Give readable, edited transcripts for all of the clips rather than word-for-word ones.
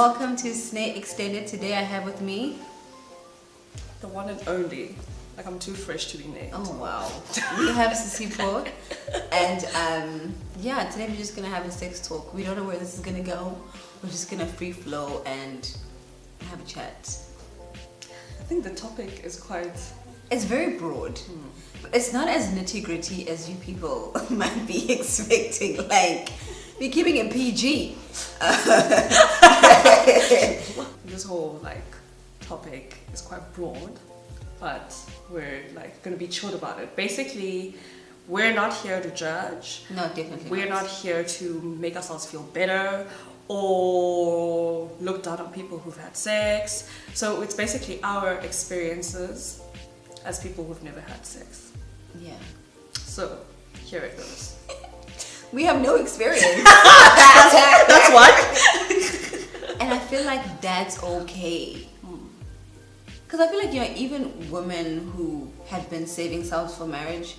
welcome to SNE Extended. Today I have with me the one and only. Like I'm too fresh to be named. Oh wow. We have Sisipho, and yeah, today we're just gonna have a sex talk. We don't know where this is gonna go. We're just gonna free flow and have a chat. I think the topic is quite... It's very broad. It's not as nitty gritty as you people might be expecting. Like, we're keeping it PG. This whole topic is quite broad, but we're gonna be chilled about it. Basically, we're not here to judge. No, definitely We're not here to make ourselves feel better or look down on people who've had sex. So it's basically our experiences as people who've never had sex. Yeah. So here it goes. We have no experience. That's what. And I feel like that's okay. Because I feel like, even women who have been saving themselves for marriage,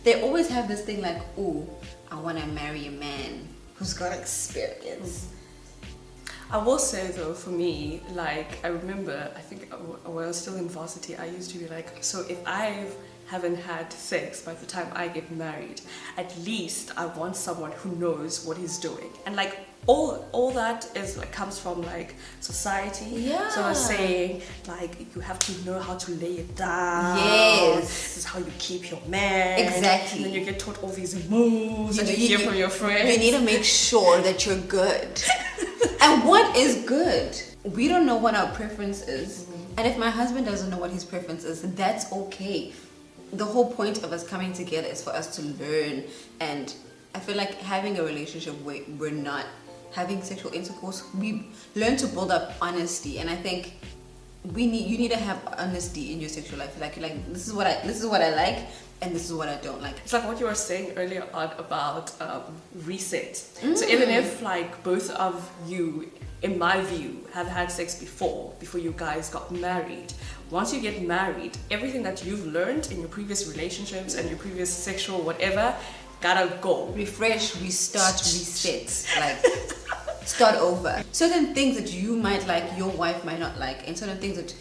they always have this thing like, oh, I want to marry a man who's got experience. I will say though, for me, I remember, I think when I was still in varsity, I used to be like, so if I haven't had sex by the time I get married, at least I want someone who knows what he's doing. And all that is comes from society. Yeah. So I was saying you have to know how to lay it down. Yes. This is how you keep your man. Exactly. And then you get taught all these moves and you hear from your friends. You need to make sure that you're good. And what is good? We don't know what our preference is. And if my husband doesn't know what his preference is, that's okay. The whole point of us coming together is for us to learn. And I feel like having a relationship where we're not having sexual intercourse, we learn to build up honesty. And I think you need to have honesty in your sexual life. Like this is what I like, and this is what I don't like. It's like what you were saying earlier on about reset. So even if both of you, in my view, have had sex before you guys got married, once you get married, everything that you've learned in your previous relationships and your previous sexual whatever gotta go. Refresh, restart, reset. Start over. Certain things that you might like, your wife might not like, and certain things that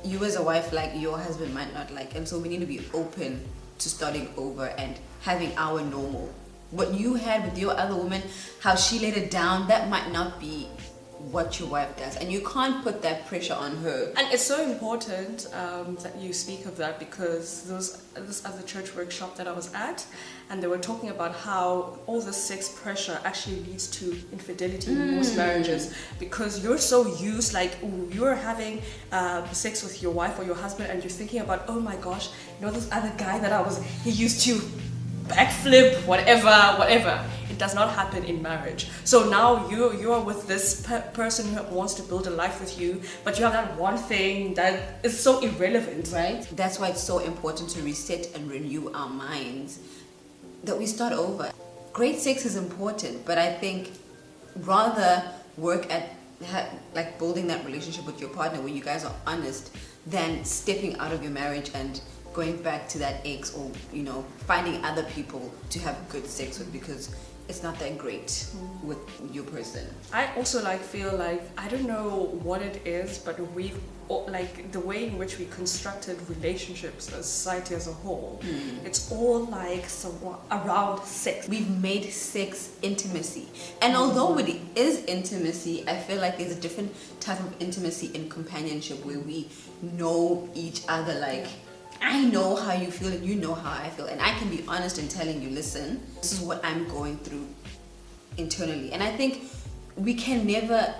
you as a wife like, your husband might not like. And so we need to be open to starting over and having our normal. What you had with your other woman, how she laid it down, that might not be what your wife does, and you can't put that pressure on her. And it's so important that you speak of that, because this other church workshop that I was at, and they were talking about how all this sex pressure actually leads to infidelity in most marriages, because you're so used, you're having sex with your wife or your husband, and you're thinking about, oh my gosh, this other guy that he used to backflip, whatever. It does not happen in marriage. So now you are with this person who wants to build a life with you, but you have that one thing that is so irrelevant. Right? That's why it's so important to reset and renew our minds, that we start over. Great sex is important, but I think rather work at building that relationship with your partner where you guys are honest, than stepping out of your marriage and going back to that ex, or finding other people to have good sex with, because it's not that great with your person. I also feel I don't know what it is, but we've the way in which we constructed relationships as society as a whole, it's all around sex. We've made sex intimacy, and although it is intimacy, I feel like there's a different type of intimacy in companionship where we know each other. I know how you feel and you know how I feel, and I can be honest in telling you, listen, this is what I'm going through internally. And I think we can never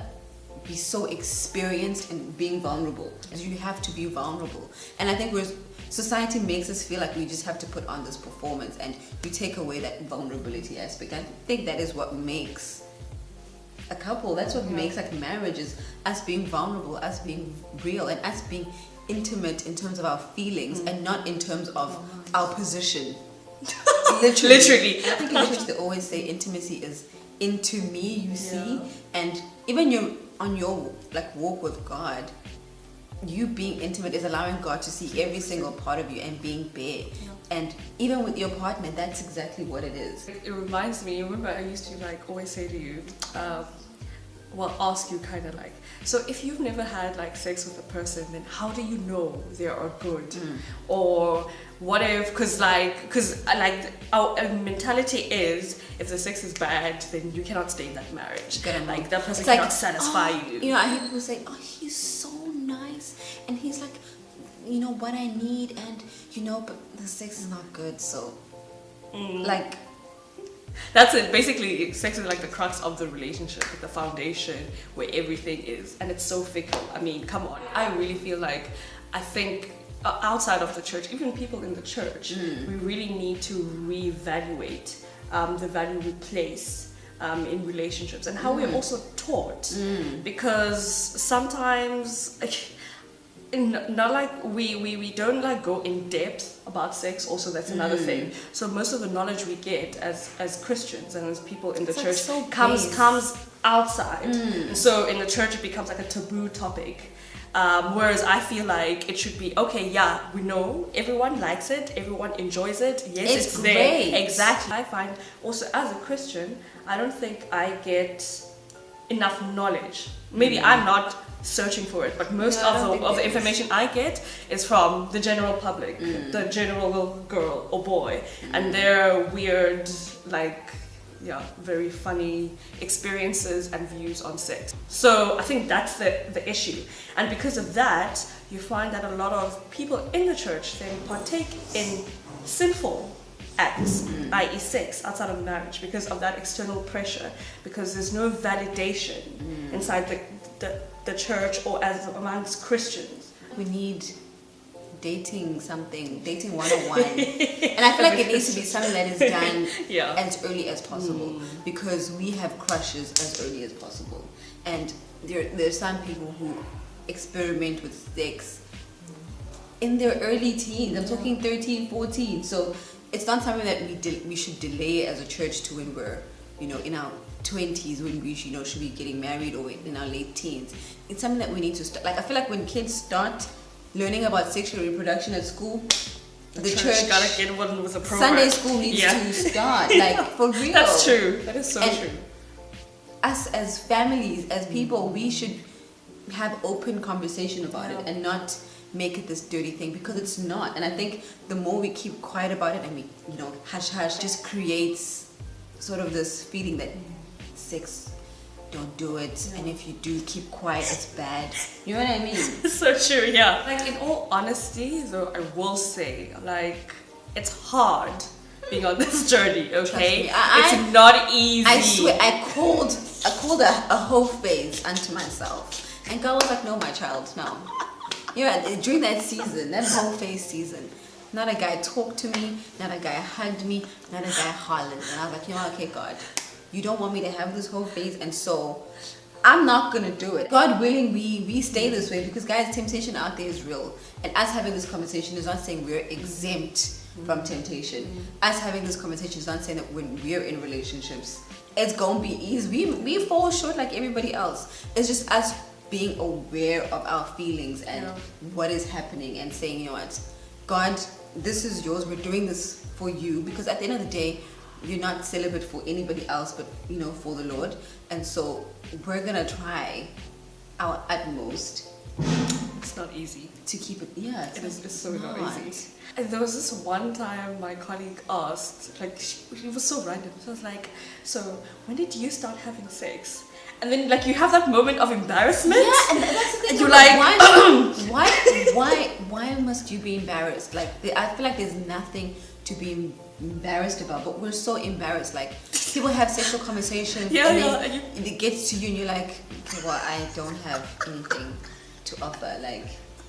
be so experienced in being vulnerable, as you have to be vulnerable. And I think society makes us feel like we just have to put on this performance, and you take away that vulnerability aspect. I think that is what makes a couple, that's what makes marriage, is us being vulnerable, us being real, and us being intimate in terms of our feelings and not in terms of our position. Literally. I think in church they always say intimacy is into me, you see. And even on your walk with God, you being intimate is allowing God to see every single part of you and being bare. And even with your partner, that's exactly what it is. It reminds me, remember I used to always say to you, ask you kind of like, so if you've never had like sex with a person, then how do you know they are good? Or what if, because our mentality is, if the sex is bad, then you cannot stay in that marriage. Like that person cannot satisfy you. You know, I hear people say, oh, he's so nice, and he's like, you know, what I need, and you know, but the sex is not good, so like. That's it. Basically, sex is like the crux of the relationship, like the foundation where everything is, and it's so fickle. I mean, come on. I really feel like, I think outside of the church, even people in the church, we really need to reevaluate the value we place in relationships and how we're also taught, because sometimes. Not like we don't like go in depth about sex. Also, that's another thing. So most of the knowledge we get as Christians and as people in the church comes outside. And so in the church it becomes like a taboo topic. Whereas I feel like it should be, okay, yeah, we know everyone likes it, everyone enjoys it. Yes, it's great. There. Exactly. I find also as a Christian, I don't think I get enough knowledge. Maybe I'm not searching for it, but most of the information I get is from the general public, the general girl or boy, and their weird, like, very funny experiences and views on sex. So I think that's the issue, and because of that, you find that a lot of people in the church then partake in sinful acts, i.e. sex, outside of marriage, because of that external pressure, because there's no validation inside the church or as amongst Christians. We need dating 101, and I feel like it needs to be something that is done as early as possible, because we have crushes as early as possible, and there's some people who experiment with sex in their early teens. I'm talking 13, 14, so it's not something that we should delay as a church to when we're, in our 20s, when we should be getting married, or in our late teens. It's something that we need to start. Like, I feel like when kids start learning about sexual reproduction at school, the church gotta get one with a program. Sunday school needs to start, like, for real. That's true. That is so true. Us as families, as people, we should have open conversation about it and not make it this dirty thing, because it's not. And I think the more we keep quiet about it and we, hush hush, just creates sort of this feeling that sex, don't do it, and if you do, keep quiet, it's bad. You know what I mean? So true, yeah. Like, in all honesty, though, I will say, like, it's hard being on this journey, okay? It's not easy. I swear, I called a whole phase unto myself, and God was like, no, my child, no. During that season, that whole phase season, not a guy talked to me, not a guy hugged me, not a guy hollered, and I was like, okay, God, you don't want me to have this whole phase, and so I'm not gonna do it. God willing, we stay this way, because guys, temptation out there is real, and us having this conversation is not saying we're exempt from temptation. Us having this conversation is not saying that when we're in relationships it's gonna be easy. We fall short like everybody else. It's just us being aware of our feelings and what is happening, and saying, you know what, God, this is yours, we're doing this for you, because at the end of the day, you're not celibate for anybody else but for the Lord, and so we're gonna try our utmost. It's not easy to keep it. It's so not easy. And there was this one time my colleague asked, like, it was so random. She was like, so when did you start having sex? And then, like, you have that moment of embarrassment. Yeah, and that's the thing. And you're like, why must you be embarrassed? Like, I feel like there's nothing to be embarrassed about, but we're so embarrassed. Like, people have sexual conversations, and then it gets to you, and you're like, okay, well, I don't have anything to offer. Like,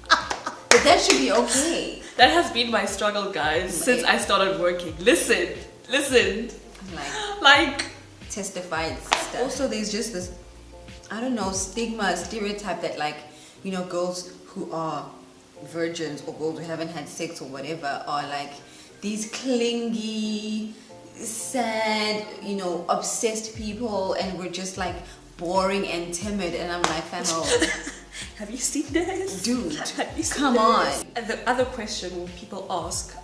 but that should be okay. That has been my struggle, guys, since I started working. Listen. Like testified sister. Also, there's just this, I don't know, stereotype that, like, girls who are virgins or girls who haven't had sex or whatever are like these clingy, sad, obsessed people, and we're just like boring and timid. And I'm like, have you seen this? Dude, come on. And the other question people ask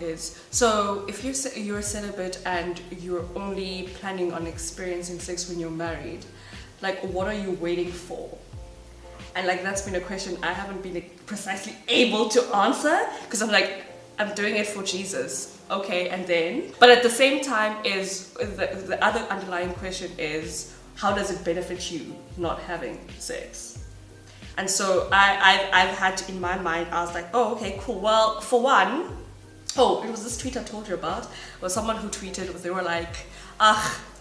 is, so if you're celibate and you're only planning on experiencing sex when you're married, like, what are you waiting for? And like, that's been a question I haven't been precisely able to answer, because I'm like, I'm doing it for Jesus. Okay, and then, but at the same time is the other underlying question is, how does it benefit you not having sex? And so I've had to, in my mind, I was like, oh, okay, cool. Well, for one, it was this tweet I told you about, was someone who tweeted, they were like,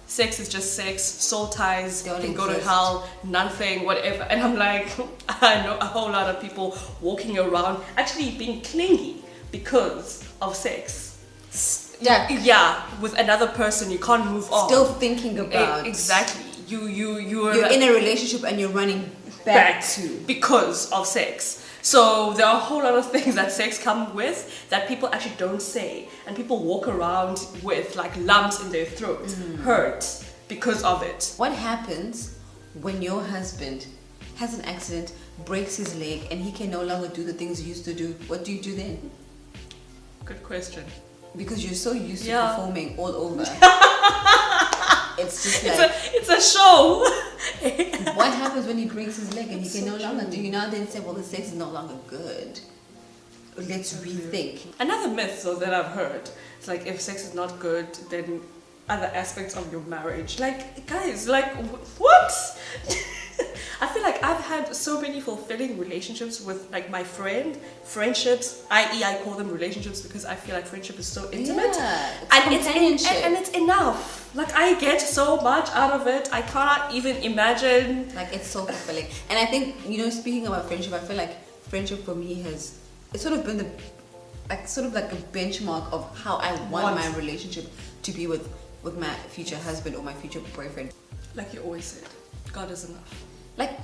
sex is just sex, soul ties, you can go to hell, nothing, whatever. And I'm like, I know a whole lot of people walking around actually being clingy because of sex. Yeah, with another person, you can't move on. Still thinking about. Exactly. You're in a relationship and you're running back to. Because of sex. So there are a whole lot of things that sex comes with that people actually don't say, and people walk around with like lumps in their throat, hurt because of it. What happens when your husband has an accident, breaks his leg, and he can no longer do the things he used to do? What do you do then? Good question. Because you're so used to performing all over. It's just like it's a show. What happens when he breaks his leg and he can no longer do? You now then say, well, the sex is no longer good. Let's rethink. Another myth though that I've heard, it's like, if sex is not good, then other aspects of your marriage, like, guys, like, what? I feel like I've had so many fulfilling relationships with like my friendships, i.e. I call them relationships because I feel like friendship is so intimate. Yeah, and it's enough. Like, I get so much out of it, I cannot even imagine. Like, it's so fulfilling. And I think, speaking about friendship, I feel like friendship for me it's sort of been sort of like a benchmark of how I want my relationship to be with my future husband or my future boyfriend. Like you always said, God is enough. Like,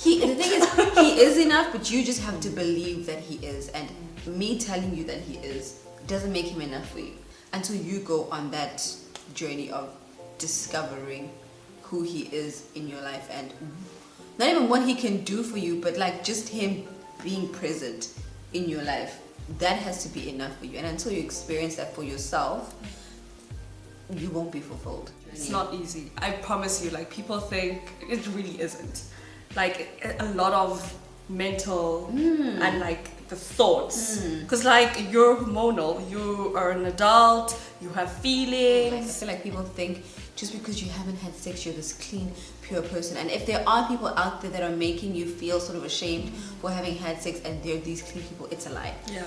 the thing is, he is enough, but you just have to believe that he is. And me telling you that he is doesn't make him enough for you until you go on that journey of discovering who he is in your life, and not even what he can do for you, but like just him being present in your life. That has to be enough for you. And until you experience that for yourself, you won't be fulfilled. It's not easy. I promise you. Like, people think it really isn't. Like, a lot of mental and like the thoughts, because like, you're hormonal, you are an adult, you have feelings. I feel like people think just because you haven't had sex, you're this clean, pure person. And if there are people out there that are making you feel sort of ashamed for having had sex and they're these clean people, it's a lie. Yeah.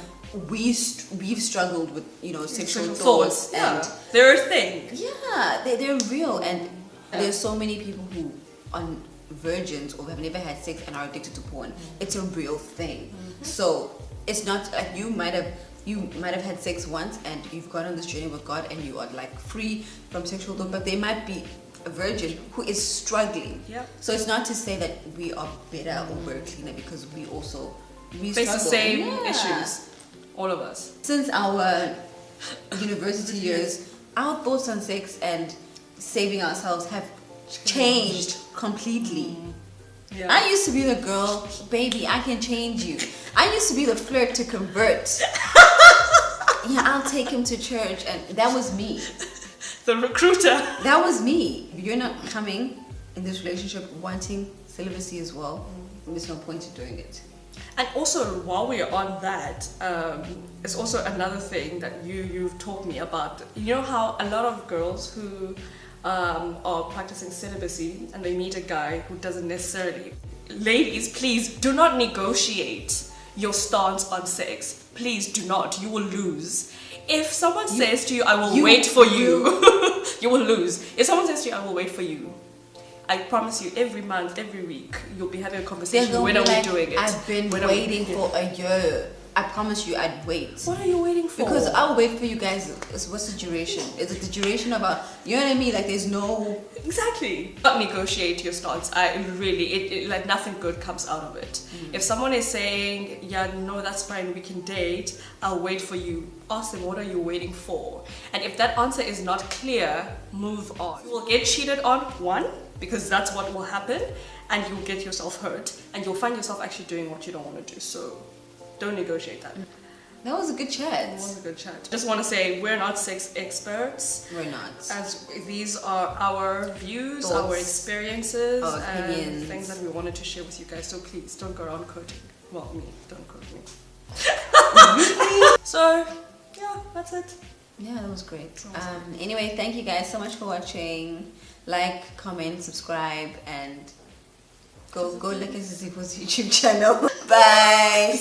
We've struggled with sexual thoughts. And they're a thing. Yeah, they're real. And there's so many people who are virgins or have never had sex and are addicted to porn. It's a real thing. So it's not like you might have had sex once and you've gone on this journey with God and you are like free from sexual thought, but there might be a virgin who is struggling. Yep. So it's not to say that we are better or we're cleaner, because we face the same Yeah. issues, all of us. Since our university years, our thoughts on sex and saving ourselves have changed completely. Yeah. I used to be the girl, baby, I can change you. I used to be the flirt to convert. Yeah, I'll take him to church, and that was me. The recruiter. That was me. If you're not coming in this relationship wanting celibacy as well, there's no point in doing it. And also, while we're on that, it's also another thing that you've taught me about. You know how a lot of girls who are practicing celibacy and they meet a guy who doesn't necessarily... Ladies, please do not negotiate your stance on sex. Please do not. You will lose. If someone says to you, I will wait for you, you will lose. If someone says to you, I will wait for you, I promise you, every month, every week, you'll be having a conversation. When are we doing it? I've been waiting for a year. I promise you, I'd wait. What are you waiting for? Because I'll wait for you guys. What's the duration? Is it the duration about, you know what I mean? Like, there's no... Exactly. Don't negotiate your stance. Like, nothing good comes out of it. If someone is saying, yeah, no, that's fine, we can date, I'll wait for you. Ask them, what are you waiting for? And if that answer is not clear, move on. You will get cheated on, one, because that's what will happen, and you'll get yourself hurt, and you'll find yourself actually doing what you don't want to do. So don't negotiate that. That was a good chat. It was a good chat. Just want to say we're not sex experts. We're not. As these are our views, Thoughts, our experiences, our opinions, and things that we wanted to share with you guys. So please don't go around quoting. Well, me, don't quote me. So, yeah, that's it. Yeah, that was great. Anyway, thank you guys so much for watching. Like, comment, subscribe, and go look at Sisipho's YouTube channel. Bye.